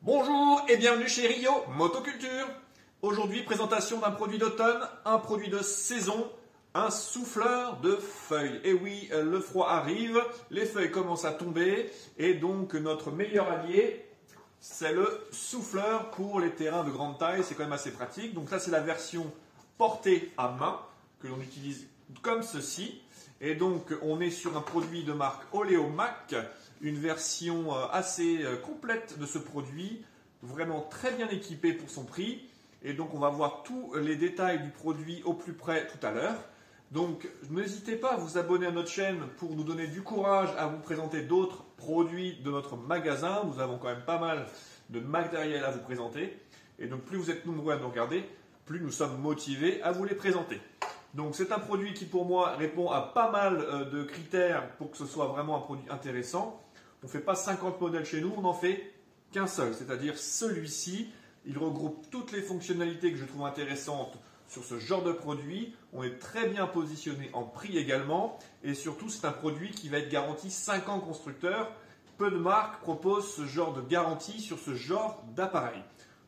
Bonjour et bienvenue chez Rio Motoculture. Aujourd'hui, présentation d'un produit d'automne, un produit de saison, un souffleur de feuilles. Et oui, le froid arrive, les feuilles commencent à tomber et donc notre meilleur allié, c'est le souffleur pour les terrains de grande taille. C'est quand même assez pratique. Donc ça, c'est la version portée à main que l'on utilise comme ceci. Et donc, on est sur un produit de marque Oleomac, une version assez complète de ce produit, vraiment très bien équipé pour son prix. Et donc, on va voir tous les détails du produit au plus près tout à l'heure. Donc, n'hésitez pas à vous abonner à notre chaîne pour nous donner du courage à vous présenter d'autres produits de notre magasin. Nous avons quand même pas mal de matériel à vous présenter. Et donc, plus vous êtes nombreux à nous regarder, plus nous sommes motivés à vous les présenter. Donc c'est un produit qui pour moi répond à pas mal de critères pour que ce soit vraiment un produit intéressant. On ne fait pas 50 modèles chez nous, on n'en fait qu'un seul, c'est-à-dire celui-ci. Il regroupe toutes les fonctionnalités que je trouve intéressantes sur ce genre de produit. On est très bien positionné en prix également et surtout c'est un produit qui va être garanti 5 ans constructeur. Peu de marques proposent ce genre de garantie sur ce genre d'appareil.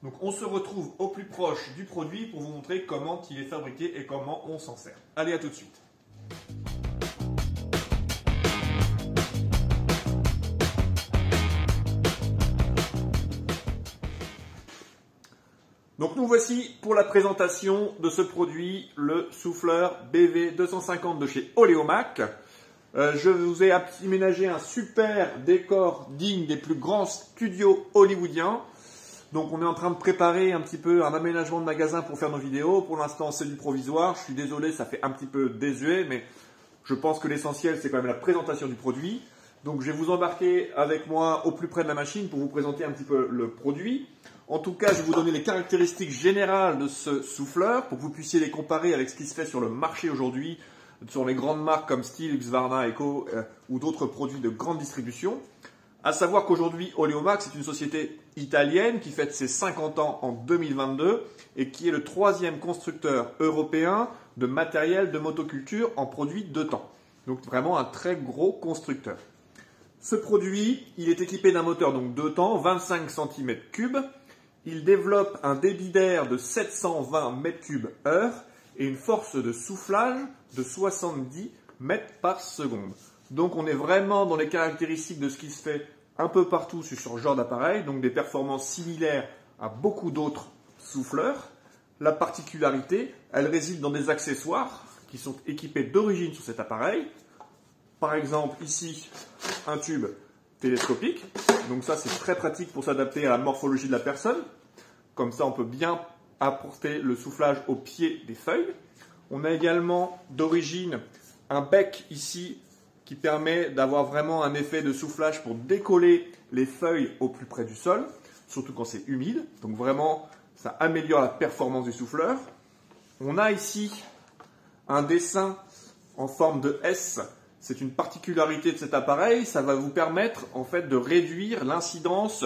Donc on se retrouve au plus proche du produit pour vous montrer comment il est fabriqué et comment on s'en sert. Allez, à tout de suite. Donc nous voici pour la présentation de ce produit, le souffleur BV250 de chez Oleomac. Je vous ai aménagé un super décor digne des plus grands studios hollywoodiens. Donc on est en train de préparer un petit peu un aménagement de magasin pour faire nos vidéos. Pour l'instant c'est du provisoire, je suis désolé, ça fait un petit peu désuet, mais je pense que l'essentiel c'est quand même la présentation du produit. Donc je vais vous embarquer avec moi au plus près de la machine pour vous présenter un petit peu le produit. En tout cas, je vais vous donner les caractéristiques générales de ce souffleur pour que vous puissiez les comparer avec ce qui se fait sur le marché aujourd'hui, sur les grandes marques comme Stihl, Husqvarna, Eco ou d'autres produits de grande distribution. À savoir qu'aujourd'hui, Oleomac, c'est une société italienne qui fête ses 50 ans en 2022 et qui est le 3e constructeur européen de matériel de motoculture en produits de temps. Donc vraiment un très gros constructeur. Ce produit, il est équipé d'un moteur donc 2 temps, 25 cm3. Il développe un débit d'air de 720 m3/h et une force de soufflage de 70 mètres par seconde. Donc on est vraiment dans les caractéristiques de ce qui se fait un peu partout sur ce genre d'appareil, donc des performances similaires à beaucoup d'autres souffleurs. La particularité, elle réside dans des accessoires qui sont équipés d'origine sur cet appareil. Par exemple ici, un tube télescopique, donc ça c'est très pratique pour s'adapter à la morphologie de la personne. Comme ça on peut bien apporter le soufflage au pied des feuilles. On a également d'origine un bec ici qui permet d'avoir vraiment un effet de soufflage pour décoller les feuilles au plus près du sol, surtout quand c'est humide. Donc vraiment, ça améliore la performance du souffleur. On a ici un dessin en forme de S. C'est une particularité de cet appareil. Ça va vous permettre en fait de réduire l'incidence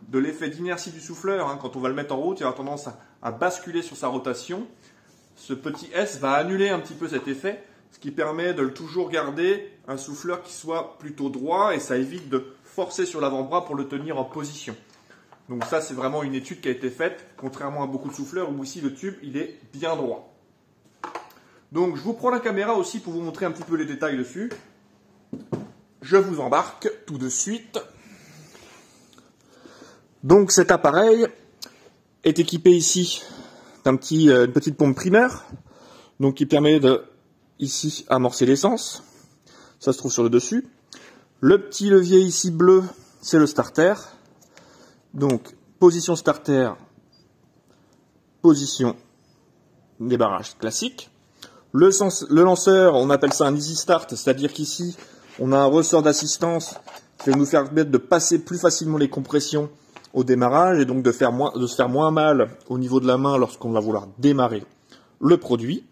de l'effet d'inertie du souffleur. Quand on va le mettre en route, il aura tendance à basculer sur sa rotation. Ce petit S va annuler un petit peu cet effet, ce qui permet de toujours garder un souffleur qui soit plutôt droit et ça évite de forcer sur l'avant-bras pour le tenir en position. Donc ça, c'est vraiment une étude qui a été faite, contrairement à beaucoup de souffleurs où ici le tube, il est bien droit. Donc je vous prends la caméra aussi pour vous montrer un petit peu les détails dessus. Je vous embarque tout de suite. Donc cet appareil est équipé ici d'une petite pompe primaire, donc qui permet de ici amorcer l'essence. Ça se trouve sur le dessus. Le petit levier ici bleu, c'est le starter. Donc position starter, position débarrage classique. Le lanceur, on appelle ça un easy start, c'est-à-dire qu'ici on a un ressort d'assistance qui va nous permettre de passer plus facilement les compressions au démarrage et donc de se faire moins mal au niveau de la main lorsqu'on va vouloir démarrer le produit.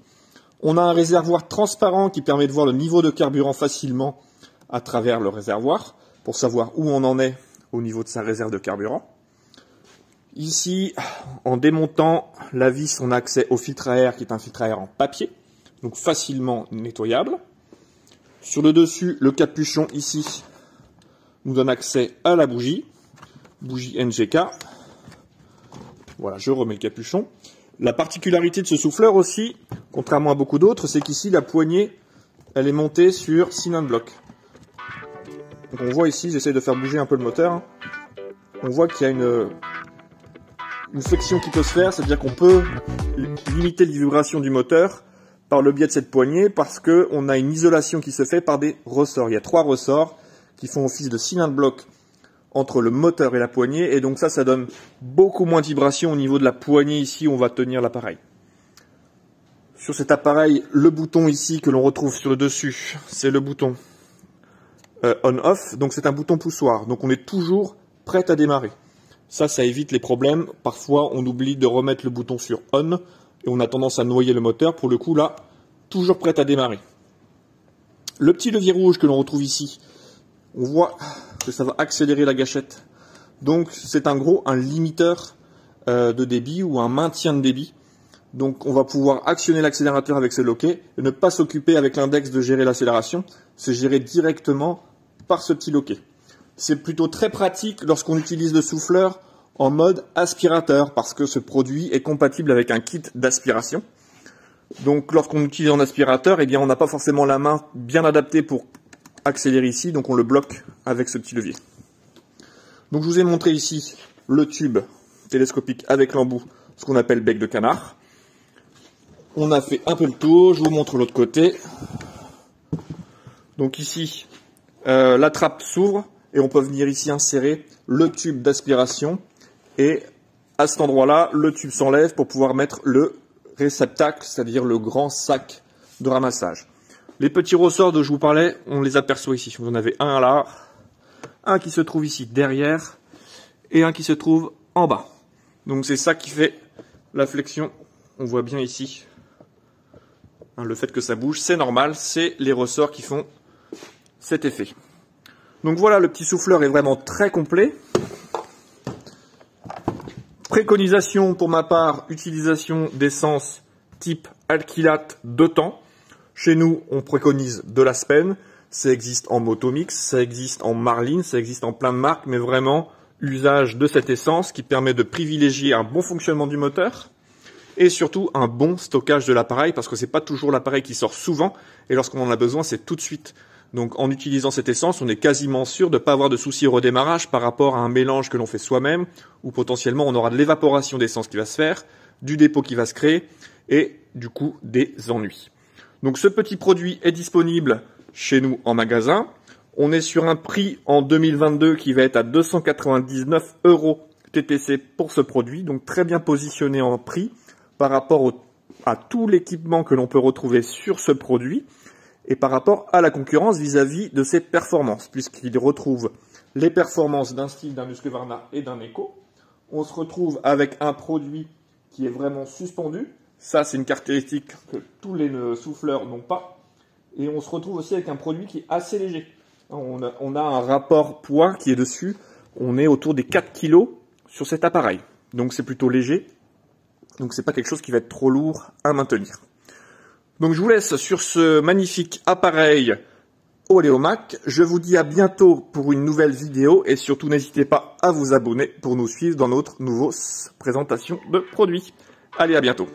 On a un réservoir transparent qui permet de voir le niveau de carburant facilement à travers le réservoir pour savoir où on en est au niveau de sa réserve de carburant. Ici, en démontant la vis, on a accès au filtre à air qui est un filtre à air en papier, donc facilement nettoyable. Sur le dessus, le capuchon ici nous donne accès à la bougie NGK. Voilà, je remets le capuchon. La particularité de ce souffleur aussi, contrairement à beaucoup d'autres, c'est qu'ici la poignée, elle est montée sur cylindre bloc. Donc on voit ici, j'essaie de faire bouger un peu le moteur. On voit qu'il y a une flexion qui peut se faire, c'est-à-dire qu'on peut limiter les vibrations du moteur par le biais de cette poignée parce qu'on a une isolation qui se fait par des ressorts. Il y a 3 ressorts qui font office de cylindre bloc entre le moteur et la poignée, et donc ça donne beaucoup moins de vibrations au niveau de la poignée ici où on va tenir l'appareil. Sur cet appareil, le bouton ici que l'on retrouve sur le dessus, c'est le bouton on-off, donc c'est un bouton poussoir, donc on est toujours prêt à démarrer. Ça évite les problèmes. Parfois, on oublie de remettre le bouton sur on et on a tendance à noyer le moteur. Pour le coup, là, toujours prêt à démarrer. Le petit levier rouge que l'on retrouve ici, on voit que ça va accélérer la gâchette. Donc, c'est un limiteur de débit ou un maintien de débit. Donc, on va pouvoir actionner l'accélérateur avec ce loquet et ne pas s'occuper avec l'index de gérer l'accélération. C'est géré directement par ce petit loquet. C'est plutôt très pratique lorsqu'on utilise le souffleur en mode aspirateur parce que ce produit est compatible avec un kit d'aspiration. Donc lorsqu'on utilise en aspirateur, eh bien, on n'a pas forcément la main bien adaptée pour accélérer ici, donc on le bloque avec ce petit levier. Donc je vous ai montré ici le tube télescopique avec l'embout, ce qu'on appelle bec de canard. On a fait un peu le tour, je vous montre l'autre côté. Donc ici, la trappe s'ouvre. Et on peut venir ici insérer le tube d'aspiration. Et à cet endroit-là, le tube s'enlève pour pouvoir mettre le réceptacle, c'est-à-dire le grand sac de ramassage. Les petits ressorts dont je vous parlais, on les aperçoit ici. Vous en avez un là, un qui se trouve ici derrière, et un qui se trouve en bas. Donc c'est ça qui fait la flexion. On voit bien ici le fait que ça bouge, c'est normal, c'est les ressorts qui font cet effet. Donc voilà, le petit souffleur est vraiment très complet. Préconisation pour ma part, utilisation d'essence type alkylate de temps. Chez nous, on préconise de l'Aspen. Ça existe en Motomix, ça existe en Marlin, ça existe en plein de marques, mais vraiment usage de cette essence qui permet de privilégier un bon fonctionnement du moteur et surtout un bon stockage de l'appareil parce que c'est pas toujours l'appareil qui sort souvent et lorsqu'on en a besoin, c'est tout de suite. Donc en utilisant cette essence, on est quasiment sûr de ne pas avoir de soucis au redémarrage par rapport à un mélange que l'on fait soi-même, où potentiellement on aura de l'évaporation d'essence qui va se faire, du dépôt qui va se créer, et du coup des ennuis. Donc ce petit produit est disponible chez nous en magasin. On est sur un prix en 2022 qui va être à 299 € TTC pour ce produit, donc très bien positionné en prix par rapport à tout l'équipement que l'on peut retrouver sur ce produit. Et par rapport à la concurrence vis-à-vis de ses performances, puisqu'il retrouve les performances d'un style, d'un Husqvarna et d'un Echo. On se retrouve avec un produit qui est vraiment suspendu. Ça, c'est une caractéristique que tous les souffleurs n'ont pas. Et on se retrouve aussi avec un produit qui est assez léger. On a un rapport poids qui est dessus. On est autour des 4 kg sur cet appareil. Donc c'est plutôt léger. Donc c'est pas quelque chose qui va être trop lourd à maintenir. Donc je vous laisse sur ce magnifique appareil Oleomac. Je vous dis à bientôt pour une nouvelle vidéo et surtout n'hésitez pas à vous abonner pour nous suivre dans notre nouvelle présentation de produits. Allez, à bientôt.